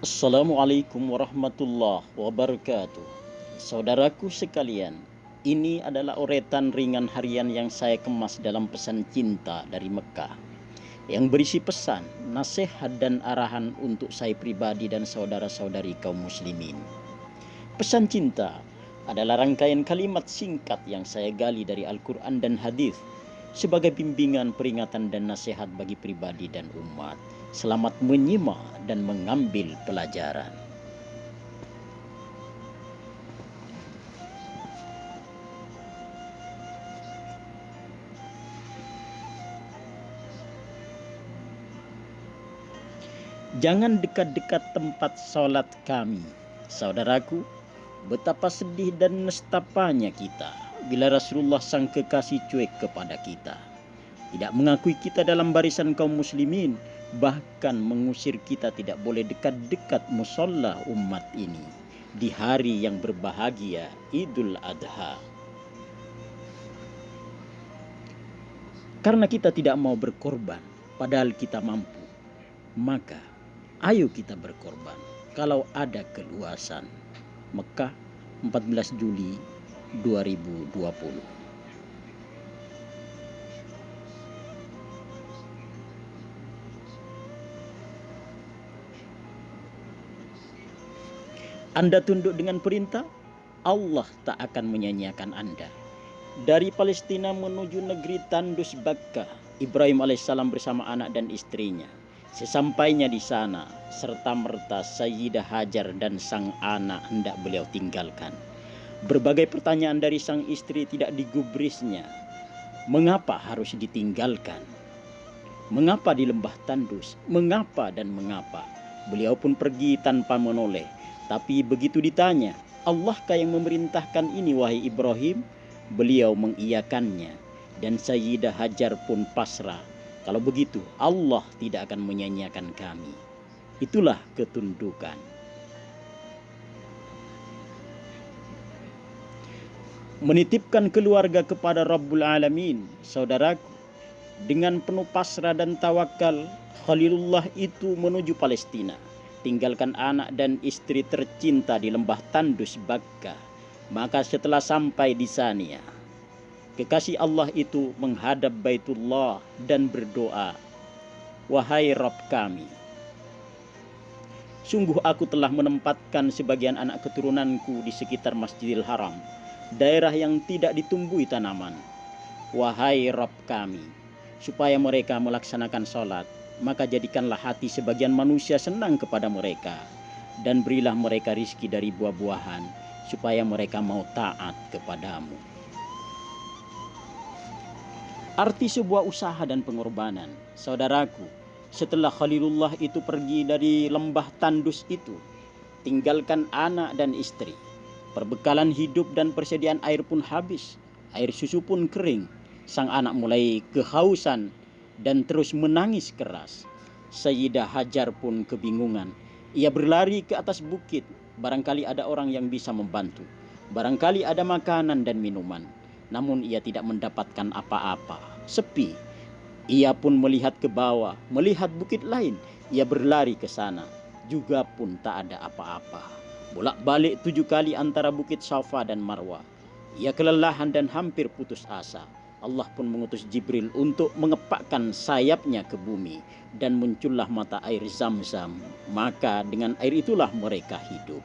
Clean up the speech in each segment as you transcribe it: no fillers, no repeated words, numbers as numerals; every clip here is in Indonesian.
Assalamualaikum warahmatullahi wabarakatuh. Saudaraku sekalian, ini adalah uretan ringan harian yang saya kemas dalam pesan cinta dari Mekah, yang berisi pesan, nasihat dan arahan untuk saya pribadi dan saudara-saudari kaum muslimin. Pesan cinta adalah rangkaian kalimat singkat yang saya gali dari Al-Quran dan hadis sebagai bimbingan, peringatan dan nasihat bagi pribadi dan umat. Selamat menyimak dan mengambil pelajaran. Jangan dekat-dekat tempat sholat kami. Saudaraku, betapa sedih dan nestapanya kita bila Rasulullah sang kekasih cuek kepada kita. Tidak mengakui kita dalam barisan kaum muslimin, bahkan mengusir kita tidak boleh dekat-dekat musola umat ini di hari yang berbahagia Idul Adha. Karena kita tidak mau berkorban, padahal kita mampu, maka ayo kita berkorban kalau ada keluasan. Mekah 14 Juli 2020. Anda tunduk dengan perintah, Allah tak akan menyanyiakan Anda. Dari Palestina menuju negeri tandus Bakkah, Ibrahim alaihissalam bersama anak dan istrinya. Sesampainya di sana, serta-merta Sayyidah Hajar dan sang anak hendak beliau tinggalkan. Berbagai pertanyaan dari sang istri tidak digubrisnya. Mengapa harus ditinggalkan? Mengapa di lembah tandus? Mengapa dan mengapa? Beliau pun pergi tanpa menoleh. Tapi begitu ditanya, Allahkah yang memerintahkan ini wahai Ibrahim? Beliau mengiyakannya. Dan Sayyidah Hajar pun pasrah. Kalau begitu, Allah tidak akan menyanyiakan kami. Itulah ketundukan. Menitipkan keluarga kepada Rabbul Alamin, saudaraku. Dengan penuh pasrah dan tawakal, Khalilullah itu menuju Palestina. Tinggalkan anak dan istri tercinta di lembah tandus Bakkah. Maka setelah sampai di sana, kekasih Allah itu menghadap Baitullah dan berdoa, wahai Rabb kami, sungguh aku telah menempatkan sebagian anak keturunanku di sekitar Masjidil Haram, daerah yang tidak ditumbuhi tanaman. Wahai Rabb kami, supaya mereka melaksanakan sholat, maka jadikanlah hati sebagian manusia senang kepada mereka, dan berilah mereka rizki dari buah-buahan, supaya mereka mau taat kepadamu. Arti sebuah usaha dan pengorbanan, saudaraku, setelah Khalilullah itu pergi dari lembah tandus itu, tinggalkan anak dan istri, perbekalan hidup dan persediaan air pun habis, air susu pun kering. Sang anak mulai kehausan dan terus menangis keras. Sayyidah Hajar pun kebingungan. Ia berlari ke atas bukit. Barangkali ada orang yang bisa membantu. Barangkali ada makanan dan minuman. Namun ia tidak mendapatkan apa-apa. Sepi. Ia pun melihat ke bawah, melihat bukit lain. Ia berlari ke sana. Juga pun tak ada apa-apa. Bolak-balik 7 kali antara bukit Safa dan Marwah. Ia kelelahan dan hampir putus asa. Allah pun mengutus Jibril untuk mengepakkan sayapnya ke bumi, dan muncullah mata air Zam-Zam. Maka dengan air itulah mereka hidup.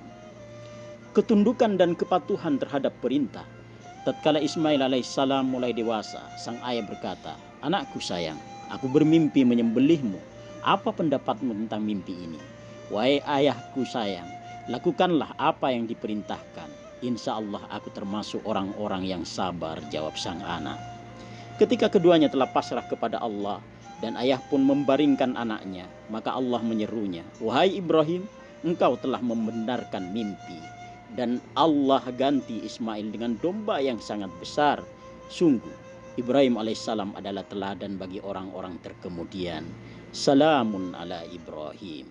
Ketundukan dan kepatuhan terhadap perintah. Tatkala Ismail alaihissalam mulai dewasa, sang ayah berkata, anakku sayang, aku bermimpi menyembelihmu. Apa pendapatmu tentang mimpi ini? Wahai ayahku sayang, lakukanlah apa yang diperintahkan. Insya Allah aku termasuk orang-orang yang sabar, jawab sang anak. Ketika keduanya telah pasrah kepada Allah dan ayah pun membaringkan anaknya, maka Allah menyerunya, wahai Ibrahim, engkau telah membenarkan mimpi, dan Allah ganti Ismail dengan domba yang sangat besar. Sungguh Ibrahim alaihissalam adalah teladan bagi orang-orang terkemudian. Salamun ala Ibrahim.